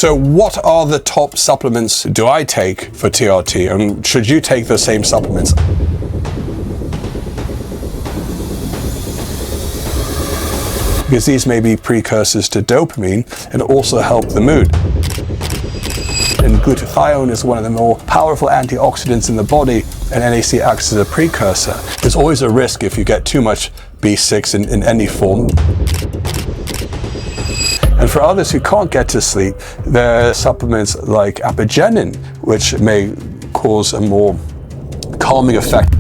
So what are the top supplements do I take for TRT, and should you take the same supplements? Because these may be precursors to dopamine and also help the mood. And glutathione is one of the more powerful antioxidants in the body, and NAC acts as a precursor. There's always a risk if you get too much B6 in any form. And for others who can't get to sleep, there are supplements like Apigenin, which may cause a more calming effect.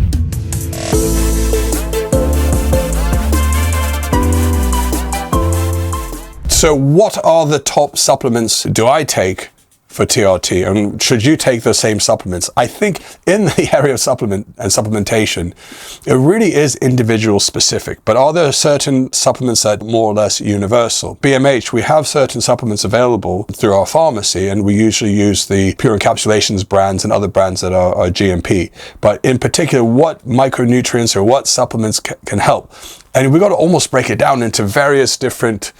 So what are the top supplements do I take for TRT, and should you take the same supplements? I think in the area of supplement and supplementation, it really is individual specific, but are there certain supplements that are more or less universal? BMH, we have certain supplements available through our pharmacy, and we usually use the Pure Encapsulations brands and other brands that are GMP. But in particular, what micronutrients or what supplements can help? And we've got to almost break it down into various different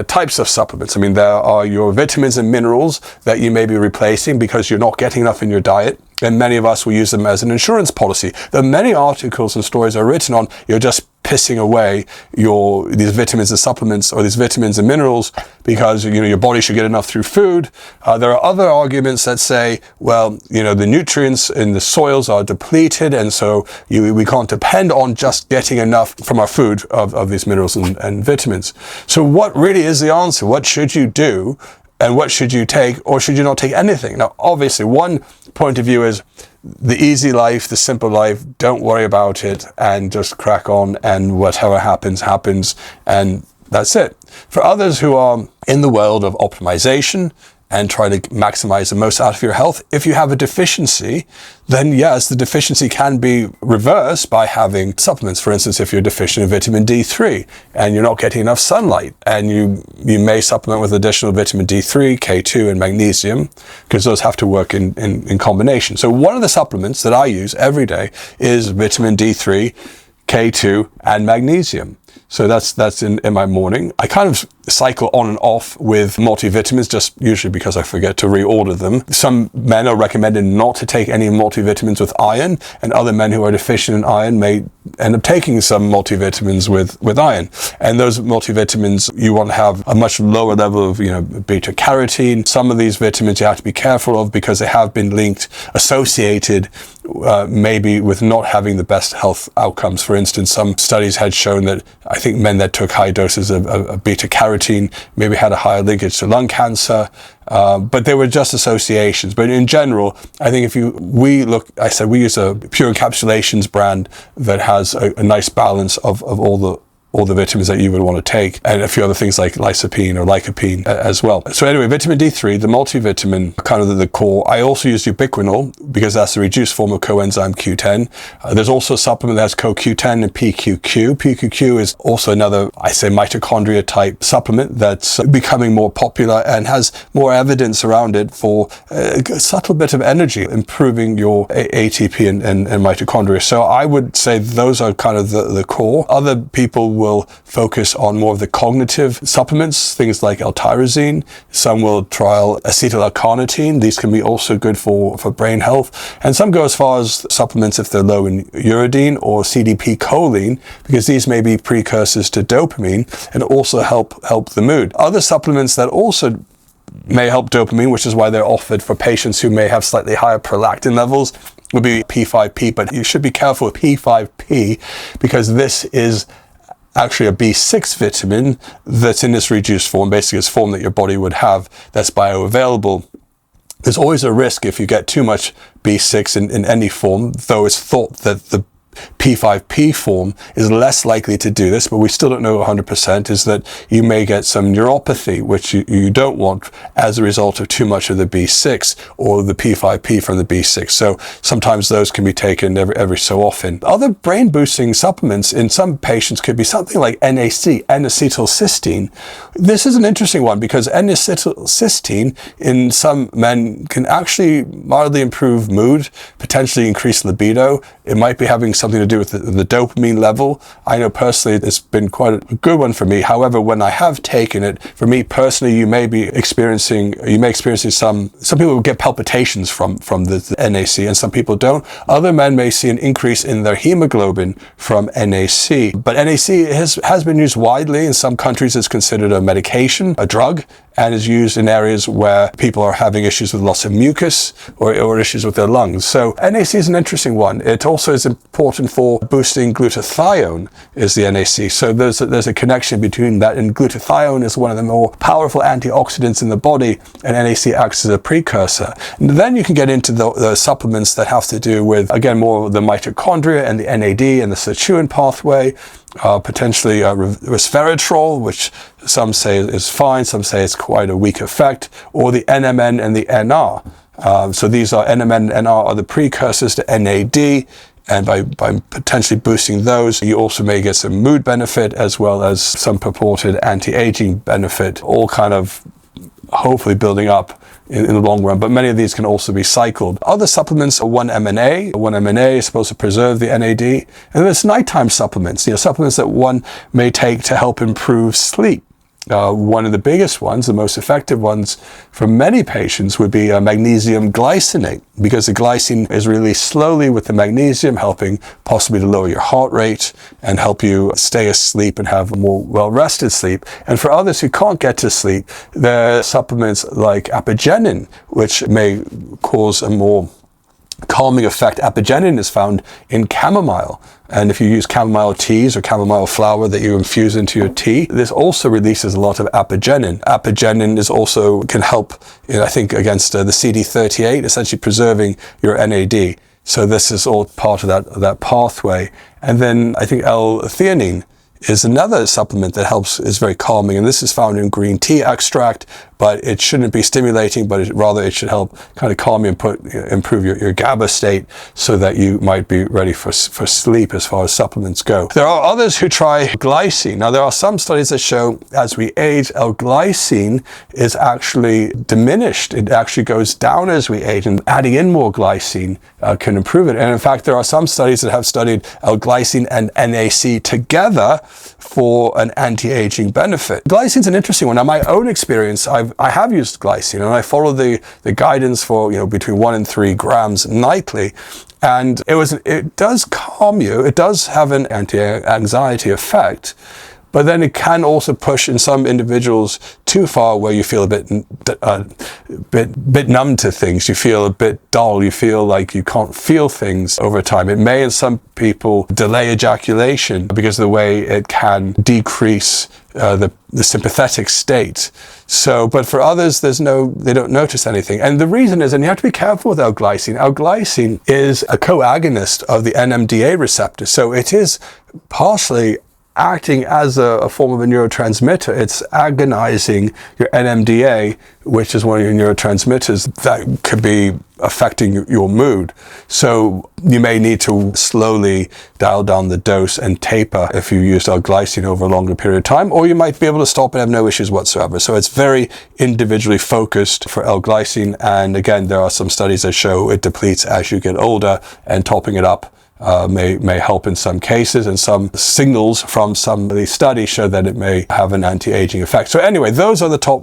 types of supplements. I mean, there are your vitamins and minerals that you may be replacing because you're not getting enough in your diet. And many of us will use them as an insurance policy. There are many articles and stories are written on you're just pissing away these vitamins and supplements or these vitamins and minerals because your body should get enough through food. There are other arguments that say, well, the nutrients in the soils are depleted, and so we can't depend on just getting enough from our food of these minerals and vitamins. So what really is the answer? What should you do? And what should you take, or should you not take anything? Now, obviously, one point of view is the easy life, the simple life, don't worry about it and just crack on, and whatever happens, happens, and that's it. For others who are in the world of optimization and try to maximize the most out of your health, if you have a deficiency, then yes, the deficiency can be reversed by having supplements. For instance, if you're deficient in vitamin D3 and you're not getting enough sunlight, and you may supplement with additional vitamin D3, K2, and magnesium, because those have to work in combination. So one of the supplements that I use every day is vitamin D3, K2, and magnesium. So that's in my morning. I kind of cycle on and off with multivitamins, just usually because I forget to reorder them. Some men are recommended not to take any multivitamins with iron, and other men who are deficient in iron may end up taking some multivitamins with iron. And those multivitamins, you want to have a much lower level of beta carotene. Some of these vitamins you have to be careful of because they have been associated maybe with not having the best health outcomes. For instance, some studies had shown that I think men that took high doses of beta carotene maybe had a higher linkage to lung cancer, but they were just associations. But in general, I think we use a Pure Encapsulations brand that has a nice balance of all the vitamins that you would want to take, and a few other things like lycopene or lycopene as well. So anyway, vitamin D3, the multivitamin, kind of the core. I also use Ubiquinol because that's the reduced form of coenzyme Q10. There's also a supplement that has CoQ10 and PQQ. PQQ is also another, mitochondria type supplement that's becoming more popular and has more evidence around it for a subtle bit of energy, improving your ATP and mitochondria. So I would say those are kind of the core. Other people will focus on more of the cognitive supplements, things like L-tyrosine. Some will trial acetyl-L-carnitine. These can be also good for brain health. And some go as far as supplements if they're low in uridine or CDP-choline, because these may be precursors to dopamine and also help the mood. Other supplements that also may help dopamine, which is why they're offered for patients who may have slightly higher prolactin levels, would be P5P. But you should be careful with P5P because this is actually a B6 vitamin that's in this reduced form, basically this form that your body would have that's bioavailable. There's always a risk if you get too much B6 in any form, though it's thought that the P5P form is less likely to do this, but we still don't know 100%, is that you may get some neuropathy, which you don't want as a result of too much of the B6 or the P5P from the B6. So sometimes those can be taken every so often. Other brain boosting supplements in some patients could be something like NAC, N-acetylcysteine. This is an interesting one because N-acetylcysteine in some men can actually mildly improve mood, potentially increase libido. It might be having some something to do with the dopamine level. I know personally it's been quite a good one for me. However, when I have taken it, for me personally, you may experience some people will get palpitations from the NAC and some people don't. Other men may see an increase in their hemoglobin from NAC. But NAC has been used widely. In some countries it's considered a medication, a drug, and is used in areas where people are having issues with loss of mucus or issues with their lungs. So NAC is an interesting one. It also is important for boosting glutathione, is the NAC. So there's a connection between that, and glutathione is one of the more powerful antioxidants in the body, and NAC acts as a precursor. And then you can get into the supplements that have to do with, again, more the mitochondria and the NAD and the sirtuin pathway. Potentially resveratrol, which some say is fine, some say it's quite a weak effect, or the NMN and the NR. So these are NMN and NR are the precursors to NAD, and by potentially boosting those, you also may get some mood benefit as well as some purported anti-aging benefit, all kind of hopefully building up in the long run, but many of these can also be cycled. Other supplements are 1-MNA. 1-MNA is supposed to preserve the NAD. And then there's nighttime supplements, supplements that one may take to help improve sleep. One of the biggest ones, the most effective ones for many patients would be magnesium glycinate, because the glycine is released slowly with the magnesium, helping possibly to lower your heart rate and help you stay asleep and have a more well-rested sleep. And for others who can't get to sleep, there are supplements like Apigenin, which may cause a more calming effect. Apigenin is found in chamomile. And if you use chamomile teas or chamomile flower that you infuse into your tea, this also releases a lot of apigenin. Apigenin can help, I think, against the CD38, essentially preserving your NAD. So this is all part of that pathway. And then I think L-theanine is another supplement that is very calming, and this is found in green tea extract, but it shouldn't be stimulating, but rather it should help kind of calm you and improve your GABA state so that you might be ready for sleep as far as supplements go. There are others who try glycine. Now, there are some studies that show as we age, L-glycine is actually diminished. It actually goes down as we age, and adding in more glycine can improve it. And in fact, there are some studies that have studied L-glycine and NAC together for an anti-aging benefit. Glycine is an interesting one. Now, my own experience, I have used glycine, and I follow the guidance for between 1 and 3 grams nightly, and it does calm you. It does have an anti-anxiety effect, but then it can also push in some individuals too far, where you feel a bit numb to things. You feel a bit dull. You feel like you can't feel things over time. It may, in some people, delay ejaculation because of the way it can decrease the sympathetic state. So, but for others, they don't notice anything. And the reason is, and you have to be careful with L-glycine. L-glycine is a co-agonist of the NMDA receptor. So it is partially acting as a form of a neurotransmitter. It's agonizing your NMDA, which is one of your neurotransmitters that could be affecting your mood. So you may need to slowly dial down the dose and taper if you use L-glycine over a longer period of time, or you might be able to stop and have no issues whatsoever. So it's very individually focused for L-glycine. And again, there are some studies that show it depletes as you get older, and topping it up may help in some cases, and some signals from some of these studies show that it may have an anti-aging effect. So anyway, those are the top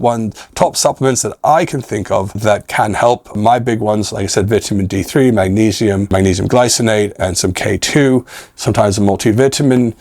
supplements that I can think of that can help. My big ones, like I said, vitamin D3, magnesium glycinate, and some K2, sometimes a multivitamin,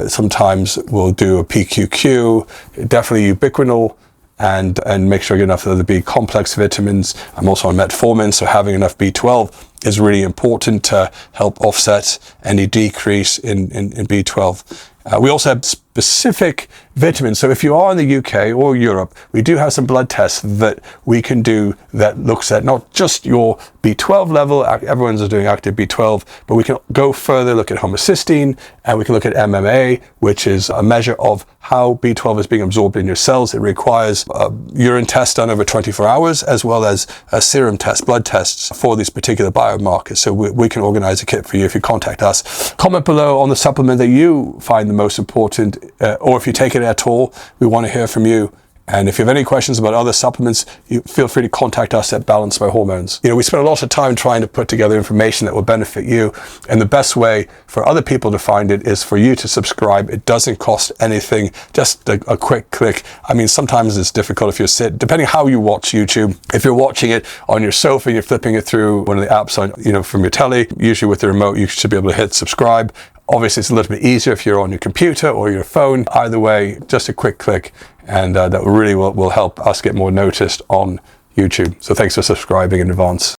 sometimes we'll do a PQQ, definitely Ubiquinol, and make sure you get enough of the B complex vitamins. I'm also on metformin, so having enough B12 is really important to help offset any decrease in B12. We also have specific vitamins. So if you are in the UK or Europe, we do have some blood tests that we can do that looks at not just your B12 level, everyone's doing active B12, but we can go further, look at homocysteine, and we can look at MMA, which is a measure of how B12 is being absorbed in your cells. It requires a urine test done over 24 hours, as well as a serum test, blood tests for these particular biomarkers. So we can organize a kit for you if you contact us. Comment below on the supplement that you find the most important, or if you take it at all. We want to hear from you. And if you have any questions about other supplements, you feel free to contact us at Balance by Hormones. You know, we spend a lot of time trying to put together information that will benefit you. And the best way for other people to find it is for you to subscribe. It doesn't cost anything, just a quick click. I mean, sometimes it's difficult if you're depending how you watch YouTube. If you're watching it on your sofa, you're flipping it through one of the apps on, you know, from your telly, usually with the remote, you should be able to hit subscribe. Obviously, it's a little bit easier if you're on your computer or your phone. Either way, just a quick click, and that really will help us get more noticed on YouTube. So thanks for subscribing in advance.